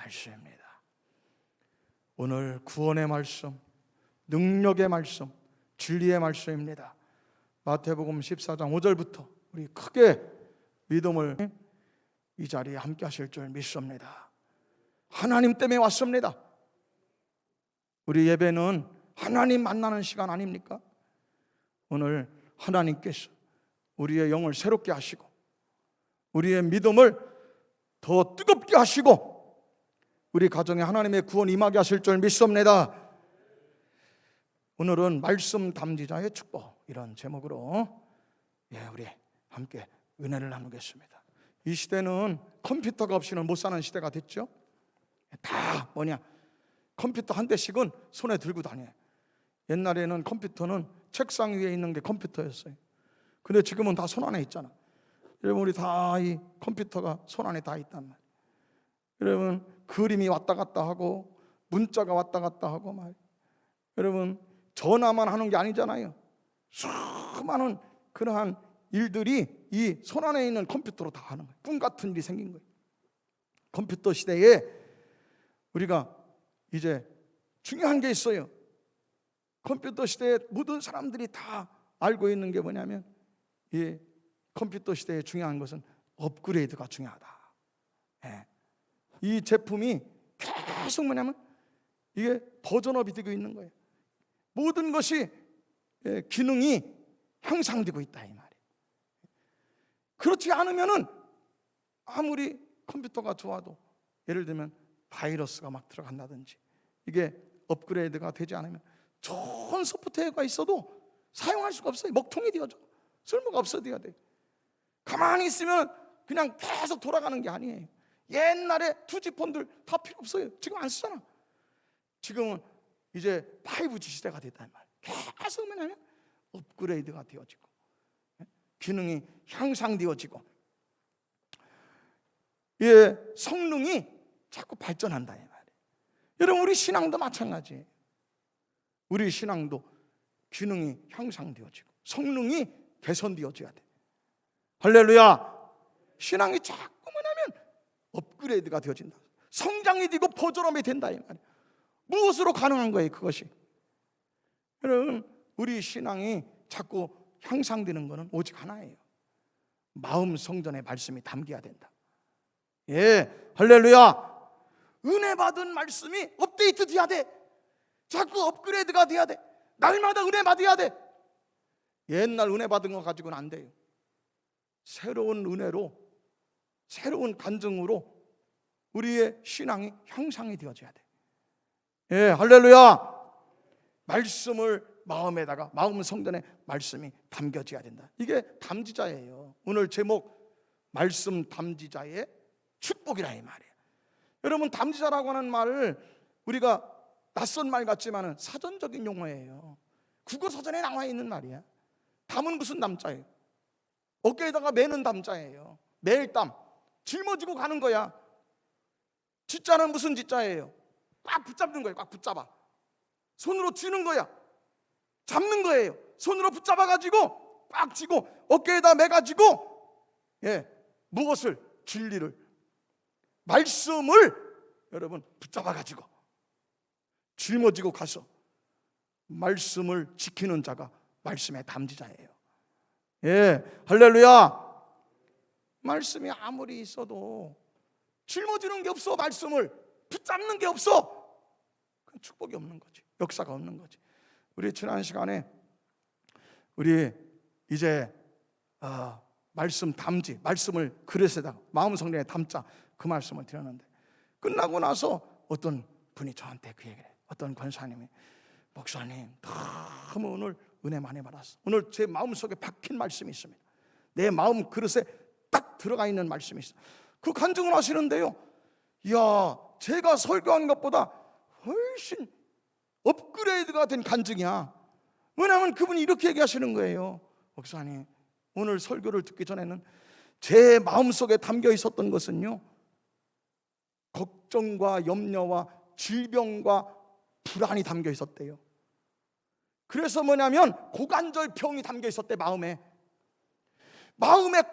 말씀입니다. 오늘 구원의 말씀, 능력의 말씀, 진리의 말씀입니다. 마태복음 14장 5절부터 우리 크게 믿음을 이 자리에 함께 하실 줄 믿습니다. 하나님 때문에 왔습니다. 우리 예배는 하나님 만나는 시간 아닙니까? 오늘 하나님께서 우리의 영을 새롭게 하시고 우리의 믿음을 더 뜨겁게 하시고 우리 가정에 하나님의 구원 임하게 하실 줄 믿습니다. 오늘은 말씀 담지자의 축복, 이런 제목으로 우리 함께 은혜를 나누겠습니다. 이 시대는 컴퓨터가 없이는 못 사는 시대가 됐죠. 다 컴퓨터 한 대씩은 손에 들고 다녀요. 옛날에는 컴퓨터는 책상 위에 있는 게 컴퓨터였어요. 근데 지금은 다 손 안에 있잖아. 여러분, 우리 다 이 컴퓨터가 손 안에 다 있단 말이에요. 여러분, 그림이 왔다 갔다 하고 문자가 왔다 갔다 하고 말이에요. 여러분, 전화만 하는 게 아니잖아요. 수많은 그러한 일들이 이 손 안에 있는 컴퓨터로 다 하는 거예요. 꿈 같은 일이 생긴 거예요. 컴퓨터 시대에 우리가 이제 중요한 게 있어요. 컴퓨터 시대에 모든 사람들이 다 알고 있는 게 뭐냐면, 이 컴퓨터 시대에 중요한 것은 업그레이드가 중요하다. 이 제품이 계속 뭐냐면 이게 버전업이 되고 있는 거예요. 모든 것이 기능이 향상되고 있다, 이 말이에요. 그렇지 않으면은 아무리 컴퓨터가 좋아도, 예를 들면 바이러스가 막 들어간다든지, 이게 업그레이드가 되지 않으면 좋은 소프트웨어가 있어도 사용할 수가 없어요. 먹통이 되어져. 쓸모가 없어져야 돼. 가만히 있으면 그냥 계속 돌아가는 게 아니에요. 옛날에 2G폰들 다 필요 없어요. 지금 안 쓰잖아. 지금은 이제 5G 시대가 됐단 말이에요. 계속 뭐냐면 업그레이드가 되어지고 기능이 향상되어지고 성능이 자꾸 발전한다, 이 말이에요. 여러분, 우리 신앙도 마찬가지예요. 우리 신앙도 기능이 향상되어지고 성능이 개선되어져야 돼. 할렐루야. 신앙이 자꾸 뭐냐면 업그레이드가 되어진다. 성장이 되고 버전업이 된다, 이 말이에요. 무엇으로 가능한 거예요, 그것이? 여러분, 우리 신앙이 자꾸 향상되는 것은 오직 하나예요. 마음 성전의 말씀이 담겨야 된다. 할렐루야. 은혜 받은 말씀이 업데이트 돼야 돼. 자꾸 업그레이드가 돼야 돼. 날마다 은혜 받아야 돼. 옛날 은혜 받은 거 가지고는 안 돼요. 새로운 은혜로, 새로운 간증으로 우리의 신앙이 향상이 되어져야 돼. 할렐루야. 말씀을 마음에다가, 마음 성전에 말씀이 담겨져야 된다. 이게 담지자예요. 오늘 제목, 말씀 담지자의 축복이라, 이 말이에요. 여러분, 담지자라고 하는 말을 우리가 낯선 말 같지만은 사전적인 용어예요. 국어사전에 나와 있는 말이야. 담은 무슨 담자예요? 어깨에다가 매는 담자예요. 매일 담, 짊어지고 가는 거야. 지자는 무슨 지자예요? 꽉 붙잡는 거예요. 꽉 붙잡아. 손으로 쥐는 거야. 잡는 거예요. 손으로 붙잡아가지고 꽉 쥐고 어깨에다 매가지고, 무엇을? 진리를, 말씀을 여러분 붙잡아가지고 짊어지고 가서 말씀을 지키는 자가 말씀의 담지자예요. 할렐루야. 말씀이 아무리 있어도 짊어지는 게 없어. 말씀을 붙잡는 게 없어. 그건 축복이 없는 거지. 역사가 없는 거지. 우리 지난 시간에 우리 이제 말씀 담지, 말씀을 그릇에다가 마음 성전에 담자, 그 말씀을 드렸는데, 끝나고 나서 어떤 분이 저한테 그 얘기를 해요. 어떤 권사님이, 목사님 너무 오늘 은혜 많이 받았어. 오늘 제 마음속에 박힌 말씀이 있습니다. 내 마음 그릇에 딱 들어가 있는 말씀이 있어. 그 간증을 하시는데요, 이야, 제가 설교한 것보다 훨씬 업그레이드가 된 간증이야. 왜냐하면 그분이 이렇게 얘기하시는 거예요. 목사님, 오늘 설교를 듣기 전에는 제 마음속에 담겨 있었던 것은요, 걱정과 염려와 질병과 불안이 담겨 있었대요. 그래서 뭐냐면 고관절 병이 담겨 있었대. 마음에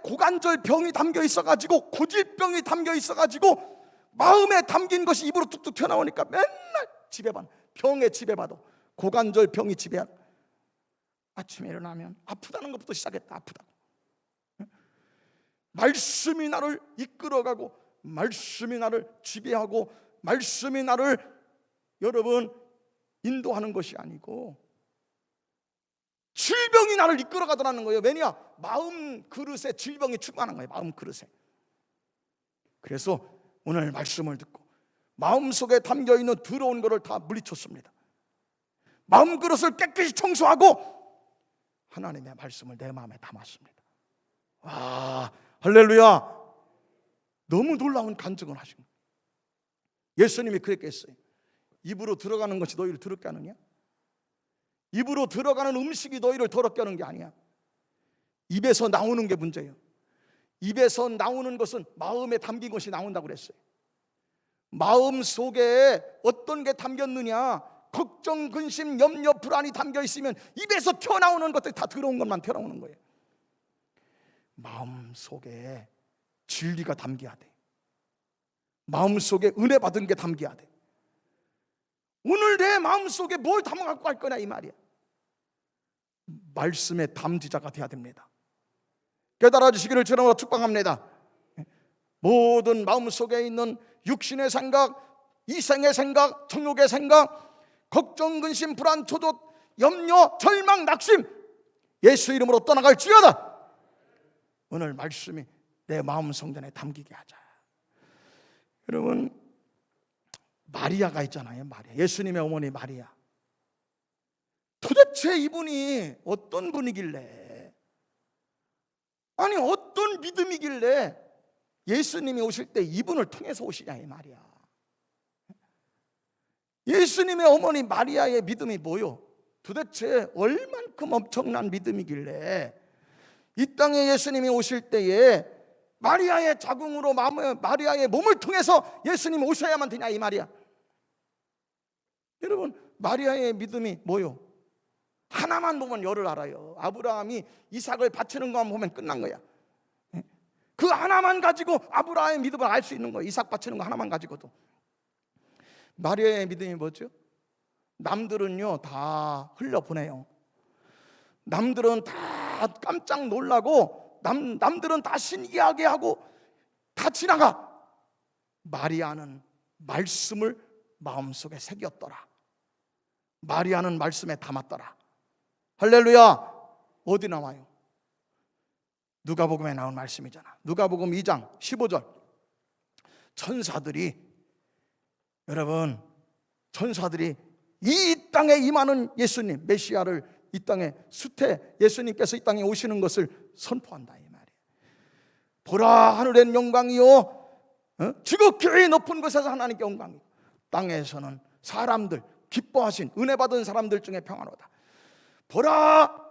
고관절 병이 담겨 있어가지고, 고질병이 담겨 있어가지고 마음에 담긴 것이 입으로 뚝뚝 튀어나오니까 맨날 지배받아. 병에 지배받아. 고관절 병이 지배하다. 아침에 일어나면 아프다는 것부터 시작했다. 아프다고. 말씀이 나를 이끌어가고, 말씀이 나를 지배하고, 말씀이 나를 여러분 인도하는 것이 아니고 질병이 나를 이끌어가더라는 거예요. 왜냐? 마음 그릇에 질병이 충만한 거예요. 마음 그릇에. 그래서 오늘 말씀을 듣고 마음속에 담겨있는 더러운 것을 다 물리쳤습니다. 마음 그릇을 깨끗이 청소하고 하나님의 말씀을 내 마음에 담았습니다. 와, 할렐루야. 너무 놀라운 간증을 하신 거예요. 예수님이 그랬겠어요. 입으로 들어가는 것이 너희를 더럽게 하느냐? 입으로 들어가는 음식이 너희를 더럽게 하는 게 아니야. 입에서 나오는 게 문제예요. 입에서 나오는 것은 마음에 담긴 것이 나온다고 그랬어요. 마음 속에 어떤 게 담겼느냐? 걱정, 근심, 염려, 불안이 담겨 있으면 입에서 튀어나오는 것들이 다 더러운 것만 튀어나오는 거예요. 마음 속에 진리가 담겨야 돼. 마음 속에 은혜 받은 게 담겨야 돼. 오늘 내 마음 속에 뭘 담아갖고 갈 거냐 이 말이야. 말씀의 담지자가 돼야 됩니다. 깨달아 주시기를 주님으로 축복합니다. 모든 마음 속에 있는 육신의 생각, 이생의 생각, 정욕의 생각, 걱정, 근심, 불안, 초조, 염려, 절망, 낙심 예수 이름으로 떠나갈지어다. 오늘 말씀이 내 마음 성전에 담기게 하자. 여러분, 마리아가 있잖아요. 마리아, 예수님의 어머니 마리아. 도대체 이분이 어떤 분이길래, 아니 어떤 믿음이길래 예수님이 오실 때 이분을 통해서 오시냐 이 말이야. 예수님의 어머니 마리아의 믿음이 뭐요? 도대체 얼만큼 엄청난 믿음이길래 이 땅에 예수님이 오실 때에 마리아의 자궁으로 마리아의 몸을 통해서 예수님이 오셔야만 되냐 이 말이야. 여러분, 마리아의 믿음이 뭐요? 하나만 보면 열을 알아요. 아브라함이 이삭을 바치는 것만 보면 끝난 거야. 그 하나만 가지고 아브라함의 믿음을 알 수 있는 거예요. 이삭 바치는 거 하나만 가지고도. 마리아의 믿음이 뭐죠? 남들은요 다 흘려보내요. 남들은 다 깜짝 놀라고 남들은 다 신기하게 하고 다 지나가. 마리아는 말씀을 마음속에 새겼더라. 마리아는 말씀에 담았더라. 할렐루야. 어디 나와요? 누가복음에 나온 말씀이잖아. 누가복음 2장 15절. 천사들이 이 땅에 임하는 예수님 메시아를 이 땅에 예수님께서 이 땅에 오시는 것을 선포한다 이 말이에요. 보라, 하늘엔 영광이요 지극히 높은 곳에서 하나님께 영광이요 땅에서는 사람들 기뻐하신 은혜 받은 사람들 중에 평안하다. 보라,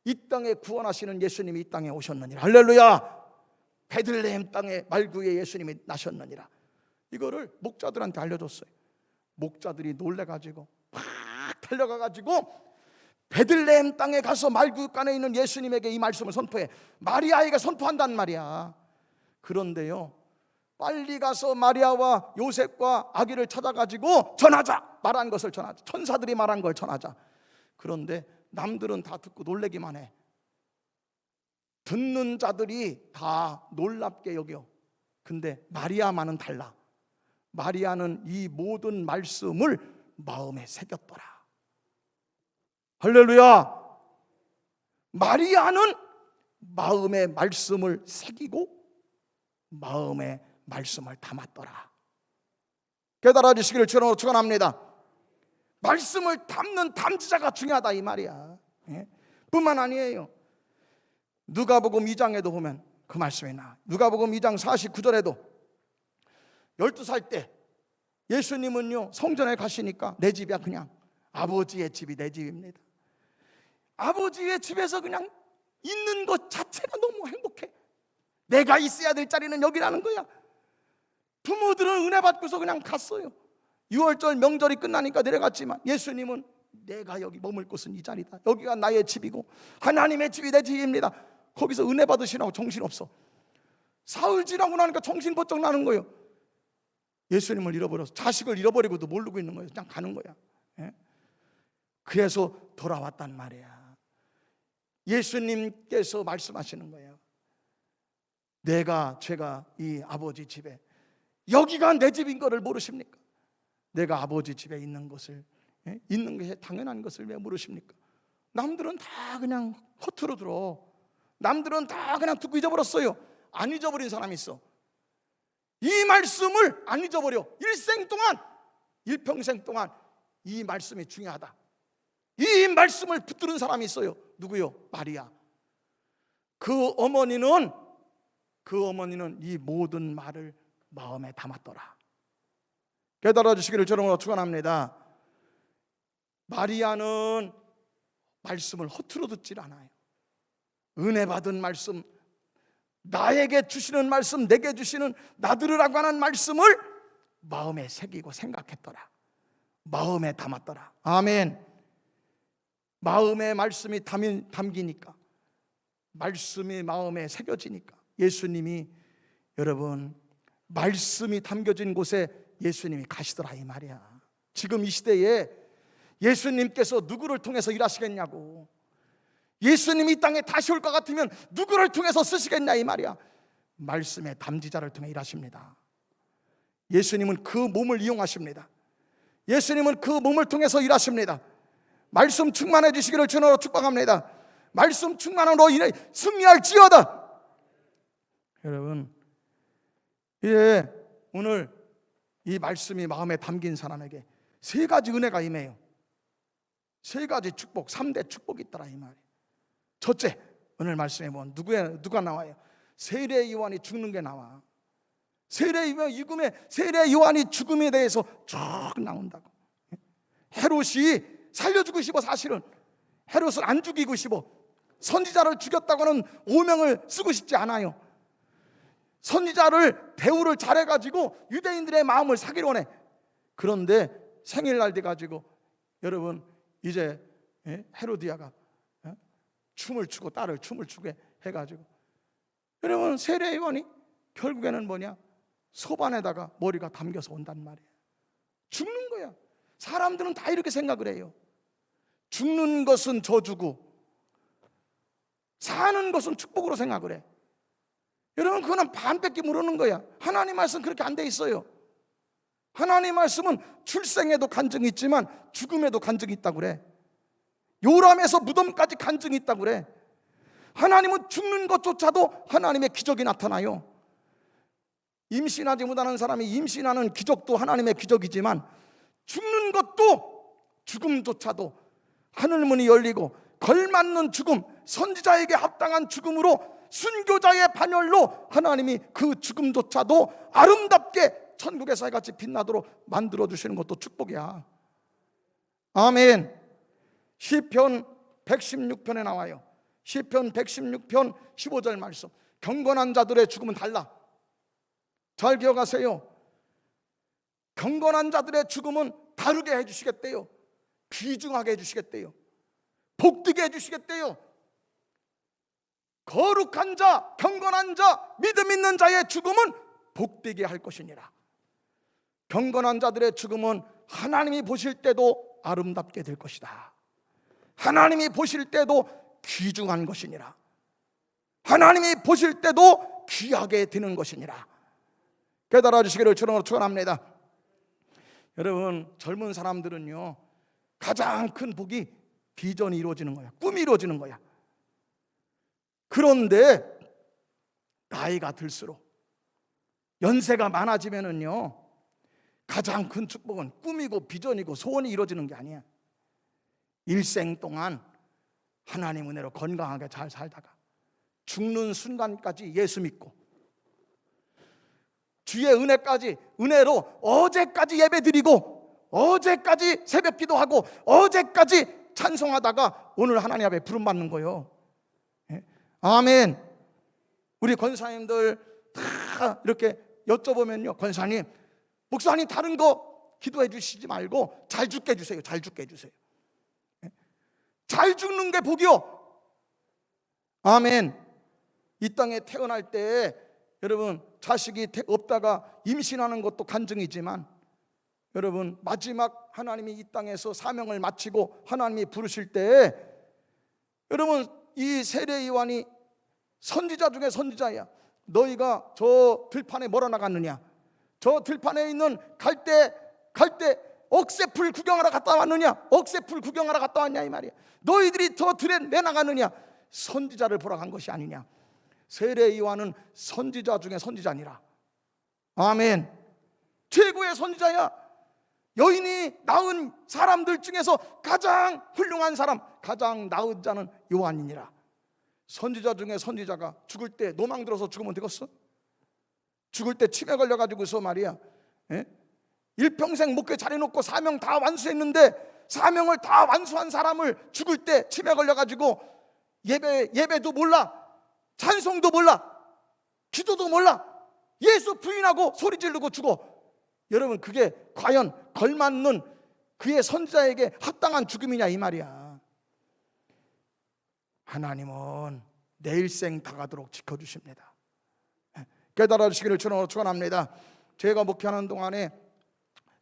이 땅에 구원하시는 예수님이 이 땅에 오셨느니라. 할렐루야. 베들레헴 땅에 말구에 예수님이 나셨느니라. 이거를 목자들한테 알려줬어요. 목자들이 놀래가지고 막 달려가가지고 베들레헴 땅에 가서 말구간에 있는 예수님에게 이 말씀을 선포해. 마리아에게 선포한단 말이야. 그런데요, 빨리 가서 마리아와 요셉과 아기를 찾아가지고 전하자. 말한 것을 전하자. 천사들이 말한 걸 전하자. 그런데 남들은 다 듣고 놀래기만 해. 듣는 자들이 다 놀랍게 여겨. 근데 마리아만은 달라. 마리아는 이 모든 말씀을 마음에 새겼더라. 할렐루야. 마리아는 마음의 말씀을 새기고 마음의 말씀을 담았더라. 깨달아 주시기를 주로 축원합니다. 말씀을 담는 담지자가 중요하다 이 말이야. 뿐만 아니에요. 누가복음 2장에도 보면 그 말씀이 나와. 누가복음 2장 49절에도 12살 때 예수님은요 성전에 가시니까 내 집이야. 그냥 아버지의 집이 내 집입니다. 아버지의 집에서 그냥 있는 것 자체가 너무 행복해. 내가 있어야 될 자리는 여기라는 거야. 부모들은 은혜 받고서 그냥 갔어요. 6월절 명절이 끝나니까 내려갔지만 예수님은 내가 여기 머물 곳은 이 자리다. 여기가 나의 집이고 하나님의 집이 내 집입니다. 거기서 은혜 받으시라고 정신없어. 사흘 지나고 나니까 정신 번쩍 나는 거예요. 예수님을 잃어버려서 자식을 잃어버리고도 모르고 있는 거예요. 그냥 가는 거야. 예? 그래서 돌아왔단 말이야. 예수님께서 말씀하시는 거예요. 제가 이 아버지 집에, 여기가 내 집인 것을 모르십니까? 내가 아버지 집에 있는 것을, 있는 것이 당연한 것을 왜 모르십니까? 남들은 다 그냥 허투루 들어. 남들은 다 그냥 듣고 잊어버렸어요. 안 잊어버린 사람이 있어. 이 말씀을 안 잊어버려. 일평생 동안 이 말씀이 중요하다. 이 말씀을 붙들은 사람이 있어요. 누구요? 마리아. 그 어머니는 이 모든 말을 마음에 담았더라. 깨달아 주시기를 저는 축원합니다. 마리아는 말씀을 허투루 듣질 않아요. 은혜 받은 말씀, 나에게 주시는 말씀, 내게 주시는, 나 들으라고 하는 말씀을 마음에 새기고 생각했더라. 마음에 담았더라. 아멘. 마음에 말씀이 담기니까, 말씀이 마음에 새겨지니까 예수님이, 여러분, 말씀이 담겨진 곳에 예수님이 가시더라 이 말이야. 지금 이 시대에 예수님께서 누구를 통해서 일하시겠냐고. 예수님이 이 땅에 다시 올 것 같으면 누구를 통해서 쓰시겠냐 이 말이야. 말씀의 담지자를 통해 일하십니다. 예수님은 그 몸을 이용하십니다. 예수님은 그 몸을 통해서 일하십니다. 말씀 충만해 주시기를 주님으로 축복합니다. 말씀 충만으로 인해 승리할지어다. 여러분, 오늘 이 말씀이 마음에 담긴 사람에게 세 가지 은혜가 임해요. 세 가지 축복, 3대 축복이 있더라 이 말이에요. 첫째, 오늘 말씀에 보면 누가 나와요? 세례 요한이 죽는 게 나와. 세례 요한이 죽음에 대해서 쭉 나온다고. 헤롯이 살려주고 싶어. 사실은 헤롯을 안 죽이고 싶어. 선지자를 죽였다고는 오명을 쓰고 싶지 않아요. 선지자를 대우를 잘해가지고 유대인들의 마음을 사기로 원해. 그런데 생일날 돼가지고 여러분 이제 헤로디아가 춤을 추고 딸을 춤을 추게 해가지고, 여러분 세례 요한이 결국에는 뭐냐? 소반에다가 머리가 담겨서 온단 말이에요. 죽는 거야. 사람들은 다 이렇게 생각을 해요. 죽는 것은 저주고 사는 것은 축복으로 생각을 해. 여러분 그거는 반밖에 모르는 거야. 하나님 말씀 그렇게 안 돼 있어요. 하나님 말씀은 출생에도 간증이 있지만 죽음에도 간증이 있다고 그래. 요람에서 무덤까지 간증이 있다고 그래. 하나님은 죽는 것조차도 하나님의 기적이 나타나요. 임신하지 못하는 사람이 임신하는 기적도 하나님의 기적이지만 죽는 것도, 죽음조차도 하늘문이 열리고 걸맞는 죽음, 선지자에게 합당한 죽음으로 순교자의 반열로 하나님이 그 죽음조차도 아름답게 천국에서 같이 빛나도록 만들어 주시는 것도 축복이야. 아멘. 시편 116편에 나와요. 시편 116편 15절 말씀. 경건한 자들의 죽음은 달라. 잘 기억하세요. 경건한 자들의 죽음은 다르게 해주시겠대요. 귀중하게 해주시겠대요. 복되게 해주시겠대요. 거룩한 자, 경건한 자, 믿음 있는 자의 죽음은 복되게 할 것이니라. 경건한 자들의 죽음은 하나님이 보실 때도 아름답게 될 것이다. 하나님이 보실 때도 귀중한 것이니라. 하나님이 보실 때도 귀하게 되는 것이니라. 깨달아 주시기를 주님으로 축원합니다. 여러분 젊은 사람들은요, 가장 큰 복이 비전이 이루어지는 거야. 꿈이 이루어지는 거야. 그런데 나이가 들수록, 연세가 많아지면은요, 가장 큰 축복은 꿈이고 비전이고 소원이 이루어지는 게 아니야. 일생 동안 하나님 은혜로 건강하게 잘 살다가 죽는 순간까지 예수 믿고 주의 은혜로 어제까지 예배 드리고 어제까지 새벽 기도하고 어제까지 찬송하다가 오늘 하나님 앞에 부름받는 거예요. 아멘. 우리 권사님들 다 이렇게 여쭤보면요, 권사님, 목사님 다른 거 기도해 주시지 말고 잘 죽게 해주세요. 잘 죽게 해주세요. 잘 죽는 게 복이요. 아멘. 이 땅에 태어날 때 여러분 자식이 없다가 임신하는 것도 간증이지만, 여러분 마지막 하나님이 이 땅에서 사명을 마치고 하나님이 부르실 때, 여러분 이 세례 요한이 선지자 중에 선지자야. 너희가 저 들판에 뭐라 나갔느냐? 저 들판에 있는 갈대 억새풀 구경하러 갔다 왔느냐? 억새풀 구경하러 갔다 왔냐 이 말이야. 너희들이 저 들에 내 나갔느냐? 선지자를 보러 간 것이 아니냐. 세례 요한은 선지자 중에 선지자니라. 아멘. 최고의 선지자야. 여인이 낳은 사람들 중에서 가장 훌륭한 사람, 가장 나은 자는 요한이니라. 선지자 중에 선지자가 죽을 때 노망 들어서 죽으면 되겠어? 죽을 때 치매 걸려가지고서 말이야, 일평생 목회 잘해놓고 사명 다 완수했는데, 사명을 다 완수한 사람을 죽을 때 치매 걸려가지고 예배도 몰라, 찬송도 몰라, 기도도 몰라, 예수 부인하고 소리 지르고 죽어. 여러분 그게 과연 걸맞는 그의 선지자에게 합당한 죽음이냐 이 말이야. 하나님은 내 일생 다가도록 지켜주십니다. 깨달아 주시기를 주로 축원합니다. 제가 목회하는 동안에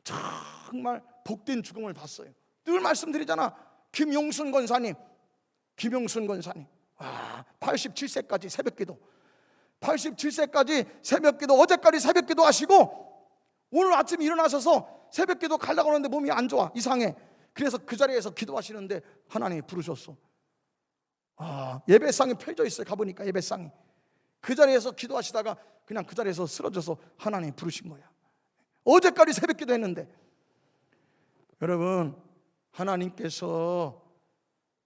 정말 복된 죽음을 봤어요. 늘 말씀드리잖아. 김용순 권사님, 와, 87세까지 새벽기도, 87세까지 새벽기도, 어제까지 새벽기도 하시고 오늘 아침 일어나셔서 새벽기도 가려고 하는데 몸이 안 좋아, 이상해. 그래서 그 자리에서 기도하시는데 하나님이 부르셨어. 예배상이 펴져 있어요. 가보니까 예배상이, 그 자리에서 기도하시다가 그냥 그 자리에서 쓰러져서 하나님이 부르신 거야. 어제까지 새벽기도 했는데. 여러분 하나님께서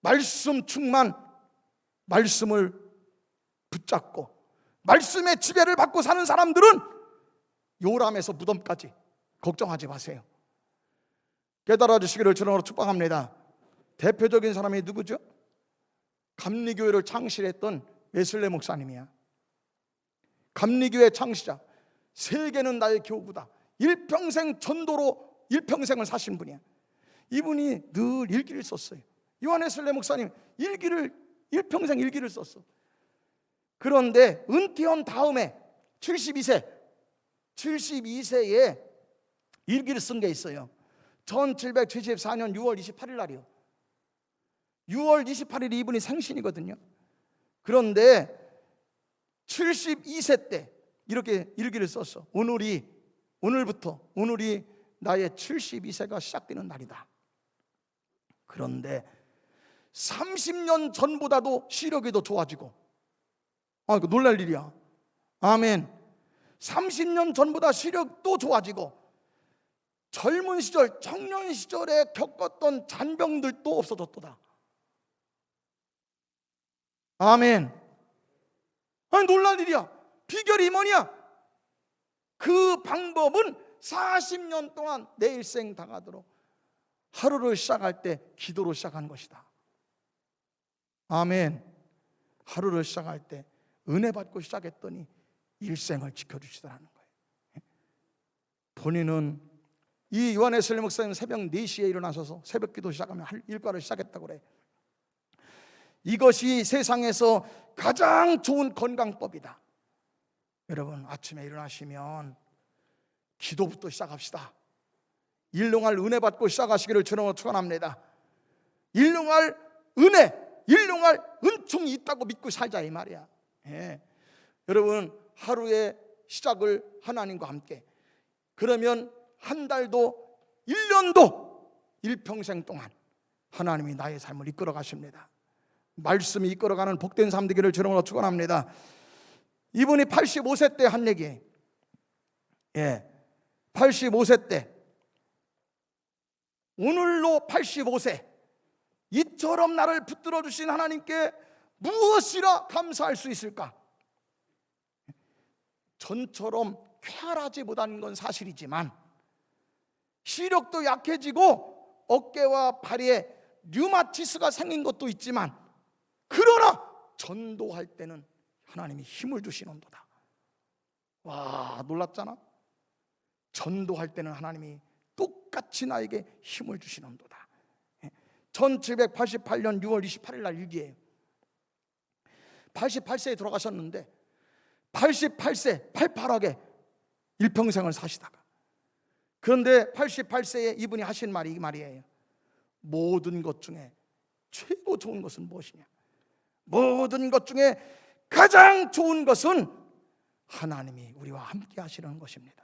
말씀 충만, 말씀을 붙잡고 말씀의 지배를 받고 사는 사람들은 요람에서 무덤까지 걱정하지 마세요. 깨달아 주시기를 주님으로 축복합니다. 대표적인 사람이 누구죠? 감리교회를 창시했던 웨슬레 목사님이야. 감리교회 창시자, 세계는 나의 교구다, 일평생 전도로 일평생을 사신 분이야. 이분이 늘 일기를 썼어요. 요한 웨슬레 목사님 일평생 일기를 썼어. 그런데 은퇴한 다음에 72세에 일기를 쓴 게 있어요. 1774년 6월 28일 날이요. 6월 28일이 이분이 생신이거든요. 그런데 72세 때 이렇게 일기를 썼어. 오늘부터 나의 72세가 시작되는 날이다. 그런데 30년 전보다도 시력이 더 좋아지고, 이거 놀랄 일이야. 아멘. 30년 전보다 시력도 좋아지고, 젊은 시절, 청년 시절에 겪었던 잔병들도 없어졌도다. 아멘. 놀랄 일이야. 비결이 뭐냐? 그 방법은 40년 동안 내 일생 당하도록 하루를 시작할 때 기도로 시작한 것이다. 아멘. 하루를 시작할 때 은혜 받고 시작했더니 일생을 지켜주시더라는 거예요. 본인은 이 요한 웨슬리 목사님 새벽 4시에 일어나셔서 새벽 기도 시작하면 일과를 시작했다고 그래. 이것이 세상에서 가장 좋은 건강법이다. 여러분 아침에 일어나시면 기도부터 시작합시다. 일용할 은혜 받고 시작하시기를 주님으로 축원합니다. 일용할 은혜, 일용할 은총이 있다고 믿고 살자 이 말이야. 여러분 하루의 시작을 하나님과 함께, 그러면 한 달도 1년도 일평생 동안 하나님이 나의 삶을 이끌어 가십니다. 말씀이 이끌어가는 복된 삶 되기를 주님으로 축원합니다. 이분이 85세 때 한 얘기예요. 85세 때, 오늘로 85세, 이처럼 나를 붙들어 주신 하나님께 무엇이라 감사할 수 있을까? 전처럼 쾌활하지 못한 건 사실이지만 시력도 약해지고 어깨와 발에 류마티스가 생긴 것도 있지만, 그러나 전도할 때는 하나님이 힘을 주시는도다. 와, 놀랍잖아. 전도할 때는 하나님이 똑같이 나에게 힘을 주시는도다. 1788년 6월 28일 날 일기예요. 88세에 돌아가셨는데 88세 팔팔하게 일평생을 사시다가, 그런데 88세에 이분이 하신 말이 이 말이에요. 모든 것 중에 최고 좋은 것은 무엇이냐? 모든 것 중에 가장 좋은 것은 하나님이 우리와 함께 하시는 것입니다.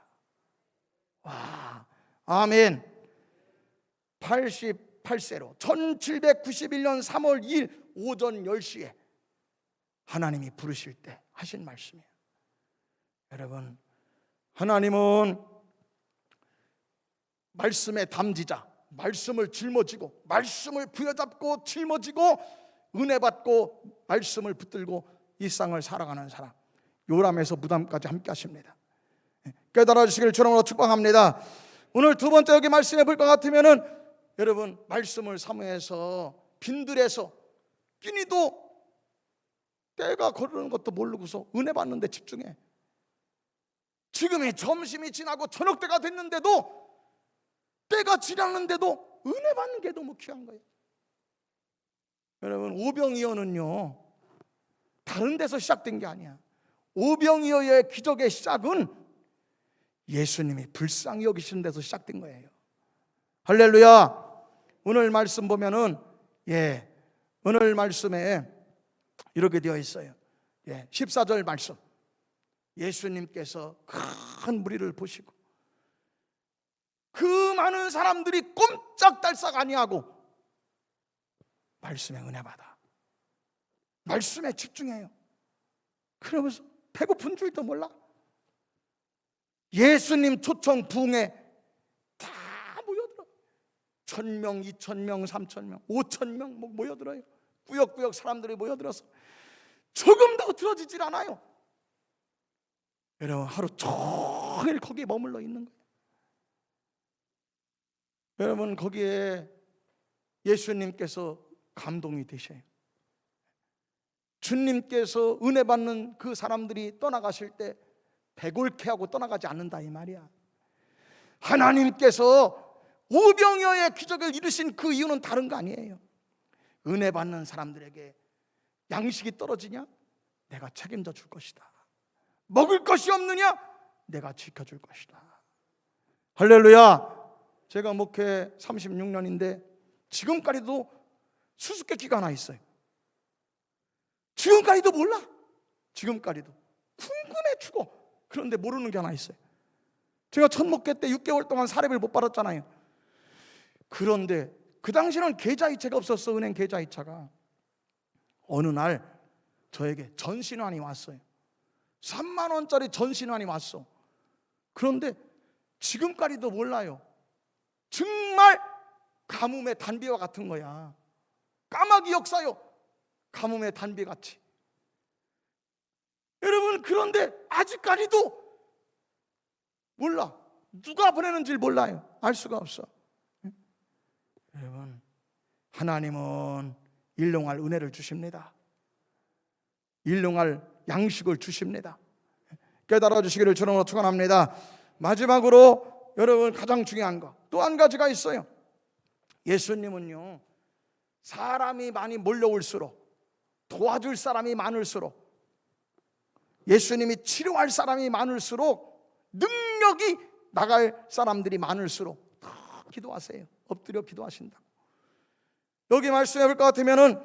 와, 아멘. 88세로 1791년 3월 2일 오전 10시에 하나님이 부르실 때 하신 말씀이에요. 여러분, 하나님은 말씀의 담지자, 말씀을 짊어지고 말씀을 부여잡고 짊어지고 은혜 받고 말씀을 붙들고 이 땅을 살아가는 사람, 요람에서 무덤까지 함께 하십니다. 깨달아 주시기를 주님으로 축복합니다. 오늘 두 번째 여기 말씀해 볼 것 같으면은, 여러분, 말씀을 사모해서 빈들에서 끼니도 때가 거르는 것도 모르고서 은혜 받는 데 집중해. 지금이 점심이 지나고 저녁 때가 됐는데도, 때가 지났는데도 은혜 받는 게 너무 귀한 거예요. 여러분, 오병이어는요 다른 데서 시작된 게 아니야. 오병이어의 기적의 시작은 예수님이 불쌍히 여기시는 데서 시작된 거예요. 할렐루야. 오늘 말씀 보면은 오늘 말씀에 이렇게 되어 있어요. 14절 말씀. 예수님께서 큰 무리를 보시고 그 많은 사람들이 꼼짝달싹 아니하고 말씀에 은혜 받아, 말씀에 집중해요. 그러면서 배고픈 줄도 몰라. 예수님 초청 부흥에 다 모여들어. 1,000명, 2,000명, 3,000명, 5,000명 모여들어요. 꾸역꾸역 사람들이 모여들어서 조금 더 틀어지질 않아요. 여러분, 하루 종일 거기에 머물러 있는 거예요. 여러분, 거기에 예수님께서 감동이 되셔요. 주님께서 은혜 받는 그 사람들이 떠나가실 때 배골케 하고 떠나가지 않는다 이 말이야. 하나님께서 오병이어의 기적을 이루신 그 이유는 다른 거 아니에요. 은혜 받는 사람들에게 양식이 떨어지냐? 내가 책임져 줄 것이다. 먹을 것이 없느냐? 내가 지켜줄 것이다. 할렐루야. 제가 목회 36년인데 지금까지도 수수께끼가 하나 있어요. 지금까지도 몰라. 지금까지도 궁금해 죽어. 그런데 모르는 게 하나 있어요. 제가 첫 목회 때 6개월 동안 사례비를 못 받았잖아요. 그런데 그 당시에는 계좌이체가 없었어. 은행 계좌이체가. 어느 날 저에게 전신환이 왔어요. 3만 원짜리 전신환이 왔어. 그런데 지금까지도 몰라요. 정말 가뭄의 단비와 같은 거야. 까마귀 역사요. 가뭄의 단비같이. 여러분, 그런데 아직까지도 몰라. 누가 보내는지 몰라요. 알 수가 없어. 여러분, 하나님은 일용할 은혜를 주십니다. 일용할 양식을 주십니다. 깨달아 주시기를 주님으로 축원합니다. 마지막으로 여러분, 가장 중요한 거 또 한 가지가 있어요. 예수님은요, 사람이 많이 몰려올수록, 도와줄 사람이 많을수록, 예수님이 치료할 사람이 많을수록, 능력이 나갈 사람들이 많을수록 더 기도하세요. 엎드려 기도하신다고. 여기 말씀해 볼 것 같으면은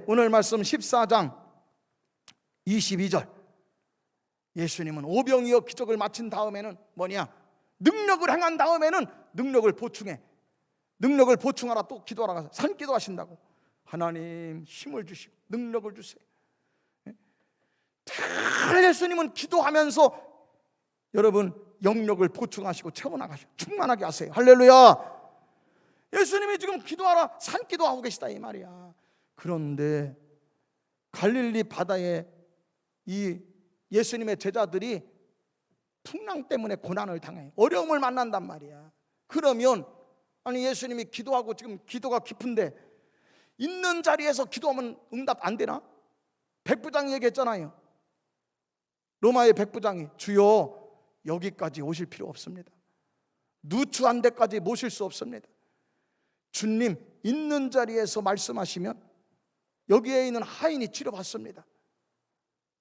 오늘 말씀 14장 22절. 예수님은 오병이어 기적을 마친 다음에는 뭐냐? 능력을 행한 다음에는 능력을 보충해. 능력을 보충하라. 또 기도하라. 산기도 하신다고. 하나님 힘을 주시고 능력을 주세요. 예수님은 기도하면서 여러분 영력을 보충하시고 채워나가시고 충만하게 하세요. 할렐루야. 예수님이 지금 기도하라 산기도하고 계시다 이 말이야. 그런데 갈릴리 바다에 이 예수님의 제자들이 풍랑 때문에 고난을 당해 어려움을 만난단 말이야. 그러면 아니 예수님이 기도하고 지금 기도가 깊은데 있는 자리에서 기도하면 응답 안 되나? 백부장이 얘기했잖아요. 로마의 백부장이 주여 여기까지 오실 필요 없습니다. 누추한 데까지 모실 수 없습니다. 주님 있는 자리에서 말씀하시면 여기에 있는 하인이 치료받습니다.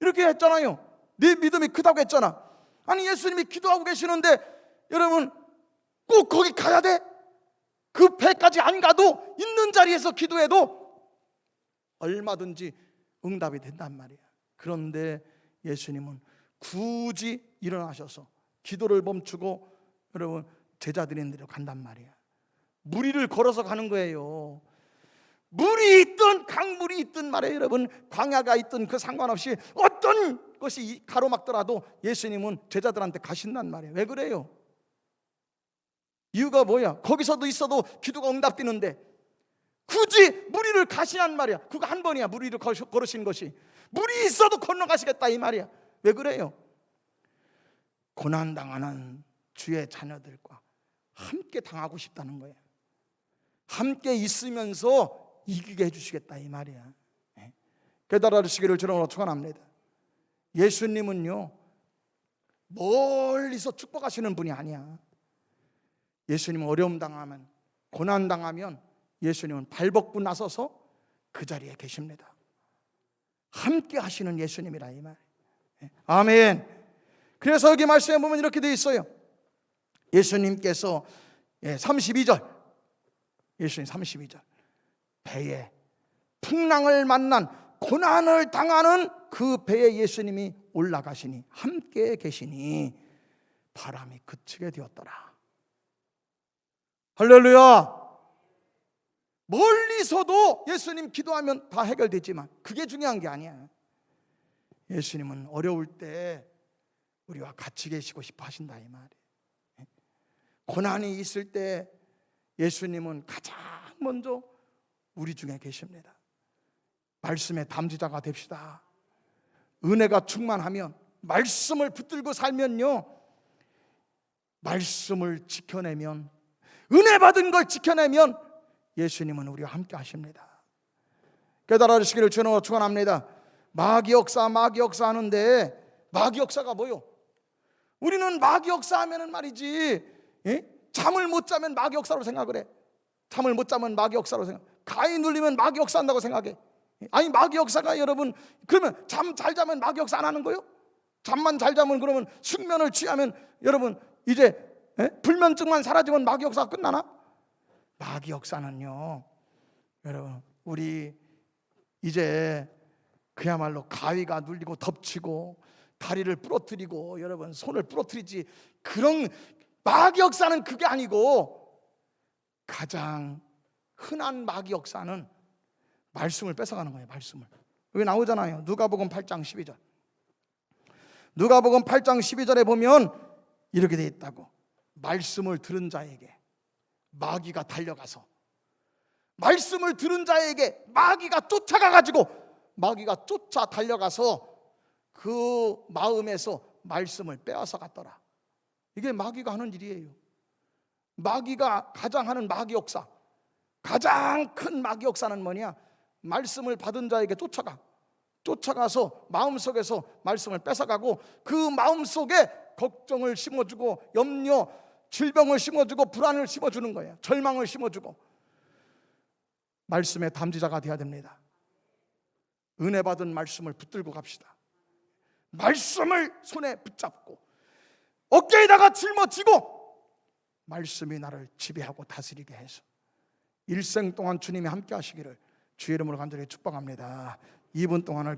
이렇게 했잖아요. 네 믿음이 크다고 했잖아. 아니 예수님이 기도하고 계시는데 여러분 꼭 거기 가야 돼? 그 배까지 안 가도 있는 자리에서 기도해도 얼마든지 응답이 된단 말이야. 그런데 예수님은 굳이 일어나셔서 기도를 멈추고 여러분 제자들인 데로 간단 말이야. 무리를 걸어서 가는 거예요. 물이 있든 강물이 있든 말이에요. 여러분 광야가 있든 그 상관없이 어떤 것이 가로막더라도 예수님은 제자들한테 가신단 말이에요. 왜 그래요? 이유가 뭐야? 거기서도 있어도 기도가 응답되는데 굳이 무리를 가시란 말이야. 그거 한 번이야. 무리를 걸으신 것이. 물이 있어도 건너가시겠다 이 말이야. 왜 그래요? 고난당하는 주의 자녀들과 함께 당하고 싶다는 거예요. 함께 있으면서 이기게 해주시겠다 이 말이야. 깨달아 주시기를 주님으로 축원합니다. 예수님은요 멀리서 축복하시는 분이 아니야. 예수님은 어려움 당하면, 고난 당하면 예수님은 발벗고 나서서 그 자리에 계십니다. 함께 하시는 예수님이라 이 말. 아멘. 그래서 여기 말씀에 보면 이렇게 되어 있어요. 예수님께서 32절, 예수님 32절, 배에 풍랑을 만난 고난을 당하는 그 배에 예수님이 올라가시니 함께 계시니 바람이 그치게 되었더라. 할렐루야. 멀리서도 예수님 기도하면 다 해결되지만 그게 중요한 게 아니야. 예수님은 어려울 때 우리와 같이 계시고 싶어 하신다 이 말이에요. 고난이 있을 때 예수님은 가장 먼저 우리 중에 계십니다. 말씀의 담지자가 됩시다. 은혜가 충만하면, 말씀을 붙들고 살면요, 말씀을 지켜내면, 은혜 받은 걸 지켜내면 예수님은 우리와 함께 하십니다. 깨달아 주시기를 주님으로 축원합니다. 마귀 역사 하는데 마귀 역사가 뭐요? 우리는 마귀 역사 하면은 말이지, 잠을 못 자면 마귀 역사로 생각을 해. 잠을 못 자면 마귀 역사로 생각. 가위 눌리면 마귀 역사 한다고 생각해. 아니 마귀 역사가 여러분, 그러면 잠 잘 자면 마귀 역사 안 하는 거요? 잠만 잘 자면, 그러면 숙면을 취하면 여러분 이제 불면증만 사라지면 마귀 역사가 끝나나? 마귀 역사는요 여러분, 우리 이제 그야말로 가위가 눌리고 덮치고 다리를 부러뜨리고 여러분 손을 부러뜨리지, 그런 마귀 역사는 그게 아니고, 가장 흔한 마귀 역사는 말씀을 뺏어가는 거예요. 말씀을. 여기 나오잖아요. 누가복음 8장 12절. 누가복음 8장 12절에 보면 이렇게 되어 있다고. 말씀을 들은 자에게 마귀가 달려가서, 말씀을 들은 자에게 마귀가 쫓아가가지고, 마귀가 쫓아 달려가서 그 마음에서 말씀을 빼앗아 갔더라. 이게 마귀가 하는 일이에요. 마귀가 가장 하는 마귀 역사, 가장 큰 마귀 역사는 뭐냐? 말씀을 받은 자에게 쫓아가서 마음속에서 말씀을 뺏어가고, 그 마음속에 걱정을 심어주고, 염려, 질병을 심어주고, 불안을 심어주는 거예요. 절망을 심어주고. 말씀의 담지자가 되어야 됩니다. 은혜 받은 말씀을 붙들고 갑시다. 말씀을 손에 붙잡고 어깨에다가 짊어지고 말씀이 나를 지배하고 다스리게 해서 일생 동안 주님이 함께 하시기를 주의 이름으로 간절히 축복합니다. 2분 동안을